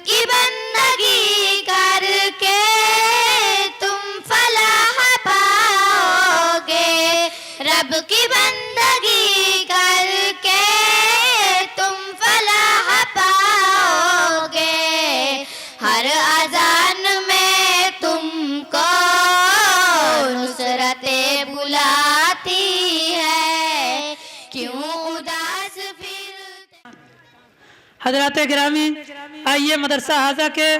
की बंदगी करके तुम फलाह पाओगे, रब की बंदगी करके तुम फलाह पाओगे। हर अजान में तुमको नुसरतें बुलाती है, क्यों उदास फिर। हजरात गिरामी, आइए मदरसा हाजा के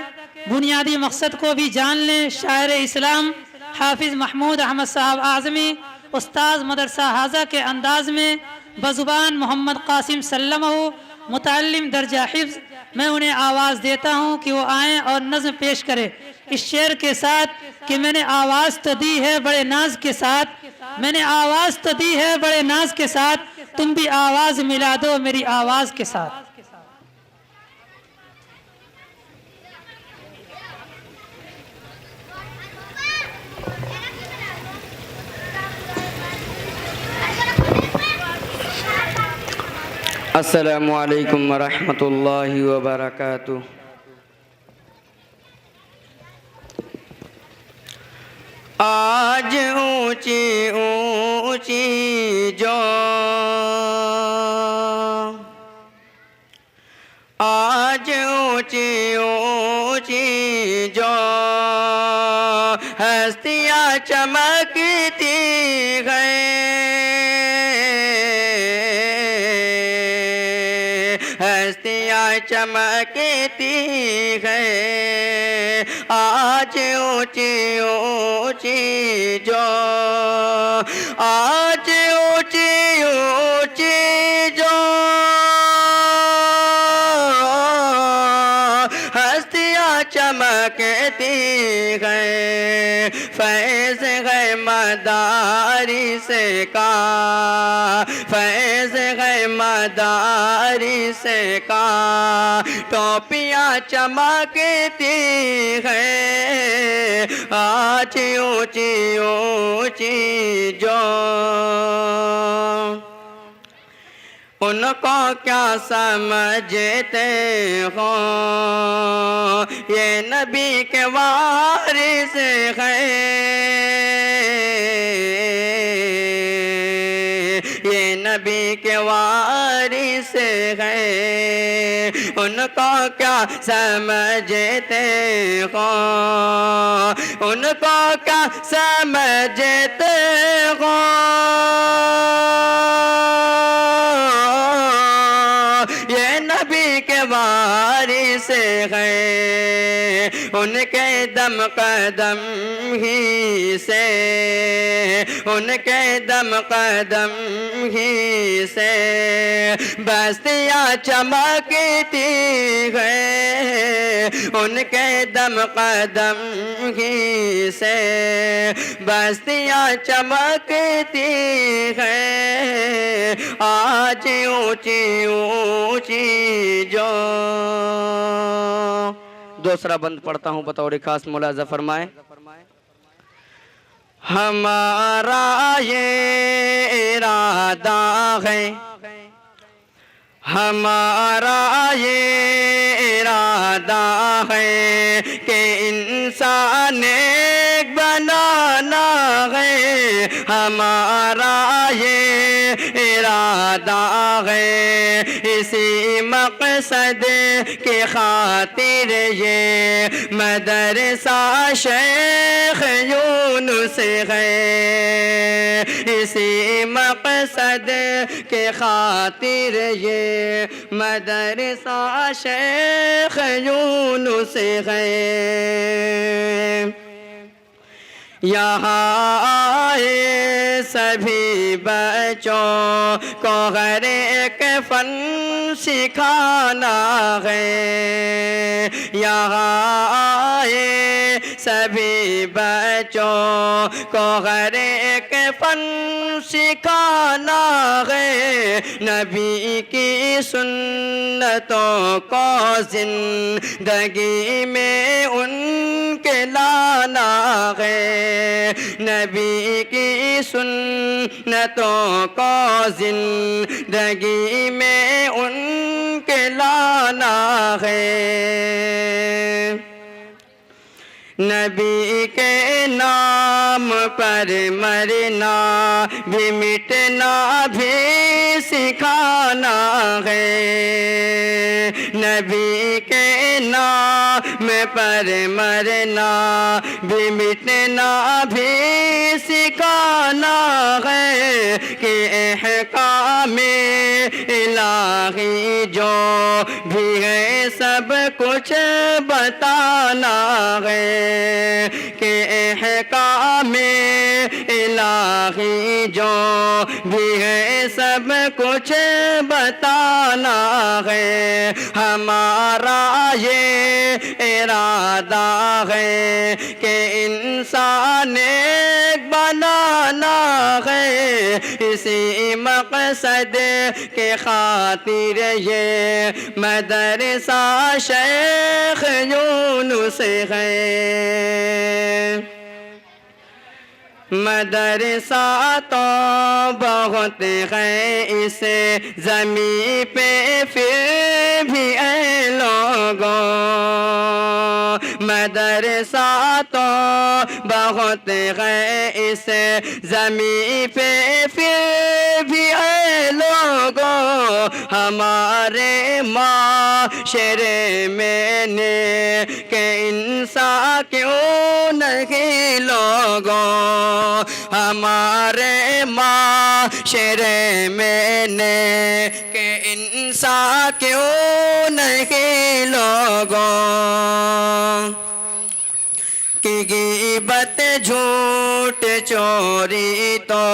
बुनियादी मकसद को भी जान लें। शायर इस्लाम हाफिज़ महमूद अहमद साहब आज़मी उस्ताद मदरसा हाजा के अंदाज में बज़ुबान मोहम्मद कासिम सल्लमहु मुतअल्लिम दर्जा हिफ्ज़ मैं उन्हें आवाज़ देता हूँ कि वो आएँ और नज़्म पेश करें इस शेर के साथ कि मैंने आवाज़ तो दी है बड़े नाज के साथ, मैंने आवाज़ तो दी है बड़े नाज के साथ, तुम भी आवाज़ मिला दो मेरी आवाज़ के साथ। अस्सलामु अलैकुम वरहमतुल्लाहि वबरकातुह। आज ऊंची ऊंची जो, आज ऊंची ऊंची जो हस्तियाँ चमकती गए, हस्तियाँ चमकती गए। आज ऊंची ऊंची जो, आज ऊंची ऊंची जो हस्तियाँ चमकती गए। फैज़ है मदारिस का, फैज़ है मदारिस का, टोपियाँ चमकती है। आज ऊंची ऊंची जो, उनको क्या समझते हो ये नबी के वारिस हैं, ये नबी के वारिस हैं। उनको क्या समझते हो, उनको क्या समझते हो ये नबी के वारिस हैं। उनके दम कदम ही से, उनके दम कदम ही से बस्तियाँ चमकती हैं। उनके दम कदम ही से बस्तियाँ चमकती हैं। आज ऊंची ऊंची जो। दूसरा बंद पढ़ता हूँ बतौर खास, मुलाजा फरमाए। हमारा ये इरादा है, हमारा ये इरादा है कि इंसान एक बनाना है। हमारा ये इरादा है, इसी मकसद के खातिर ये मदरसा शेख यूनुस है। इसी मकसद के खातिर ये मदरसा शेख यूनुस है। यहाँ आए सभी बच्चों को हर एक फन सिखाना है। यहाँ आए सभी बच्चों को हर एक फन सिखाना है, नबी की सुन्नतों को जिंदगी में उनके लाना है, नबी की सुन्नतों को जिंदगी में उनके लाना है। नबी के नाम पर मरना भी मिटना भी सिखाना है, नबी के नाम पर मरना भी मिटना भी सिखाना है, कि अहकाम इलाही जो भी है सब कुछ बताना है, कि अहकाम इलाही जो भी है सब कुछ बताना है। हमारा ये इरादा है कि इंसान एक बनाना है, इसी मकसद के खातिर ये मदरसा शेख यूनुस है। मदरसा तो बहुत है इस ज़मीं पे, फिर भी ऐ लोगों, मदरसा तो बहुत है इस ज़मीं पे, फिर भी ऐ लोगों, हमारे माशरे में ने के इंसान क्यों नहीं लोगों, हमारे माशरे में ने के इंसान क्यों नहीं लोगों, कि ग़ीबत झूठ चोरी तो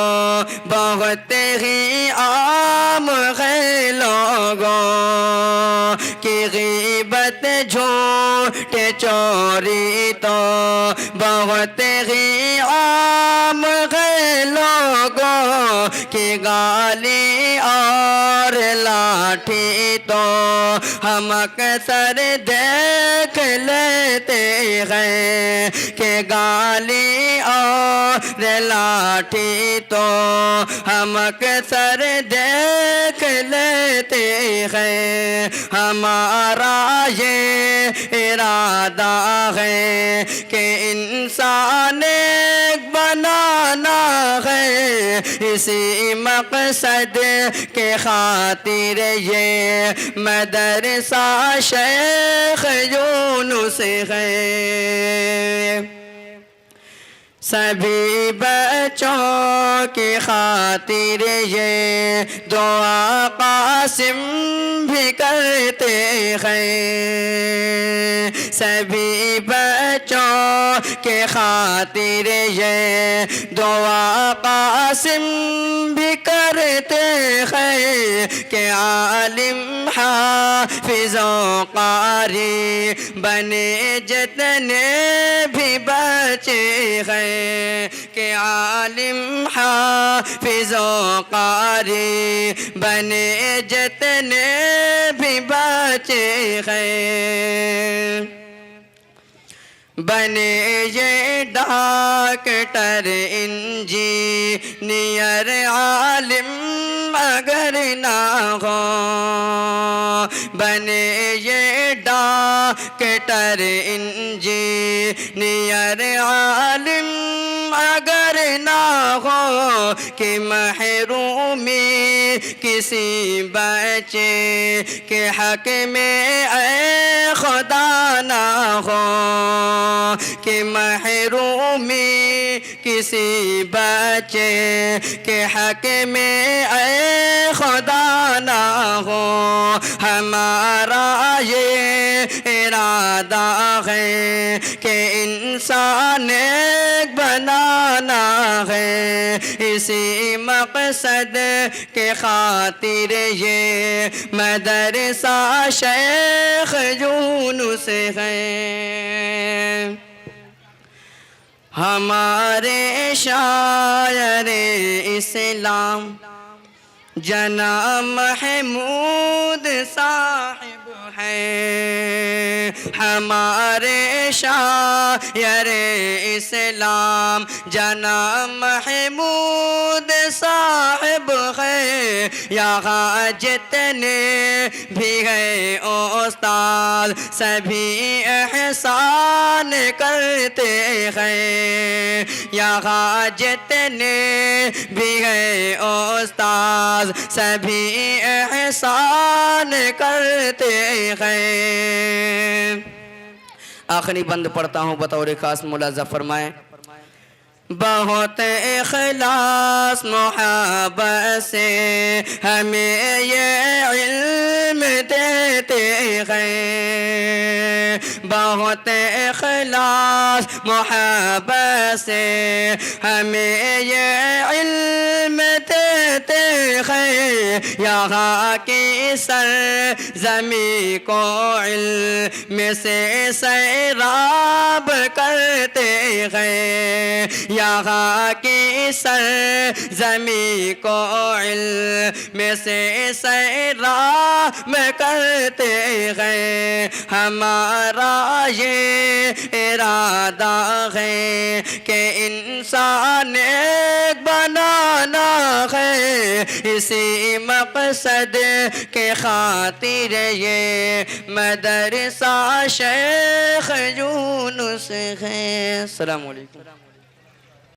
बहुत ही आम है लोगों, कि ग़ीबत झूठ चोरी तो बहुत ही आम है लोगों, कि गाली और लाठी तो हम अक्सर देख लेते हैं, कि गाली और लाठी तो हम अक्सर देख लेते हैं। हमारा ये इरादा है कि इंसान एक बनाना है, इसी मकसद के खातिर ये मदरसा शेख यूनुस है। सभी बच्चों की खातिर ये दुआ कासिम भी करते हैं, सभी बच्चों के खातिर ये दुआ कासिम भी करते हैं, कि आलिम हाफिज़ों कारी बने जितने भी बच्चे हैं, कि आलिम हाफिज़ों कारी बने जितने भी बच्चे हैं, बने ये डॉक्टर इंजीनियर आलिम अगर ना हो, बने ये डॉक्टर इंजीनियर आलिम अगर ना हो, कि महरूमी किसी बच्चे के हक में ऐ खुदा ना हो, कि महरूमी किसी बच्चे के हक में ऐ खुदा ना हो। हमारा ये इरादा है कि इंसान एक बनाना है, इसी मकसद के खातिर ये मदरसा शेख यूनुस है। हमारे शायर इस्लाम जनाब महमूद साहिब हैं। हमारे शायर इस्लाम जनाब महमूद साहिब हैं। यहाँ जितने भी हैं उस्ताद सभी एहसान करते हैं। यहाँ जितने भी हैं उस्ताद सभी एहसान करते हैं। आखिरी बंद पढ़ता हूँ बतौर खास मुलाजा फरमाएं। बहुत इखलास मोहब्बत से हमें ये इल्म देते हैं। बहुत इखलास मोहब्बत से हमें ये इल्म देते हैं। यहाँ की सर ज़मीं को इल्म से सैराब करते हैं। यहाँ की सर ज़मीं को इल्म से सैराब करते हैं। हमारा ये इरादा है कि इंसान एक बनाना है। इसी मकसद के खातिर ये मदरसा शेख यूनुस है। अस्सलामु अलैकुम।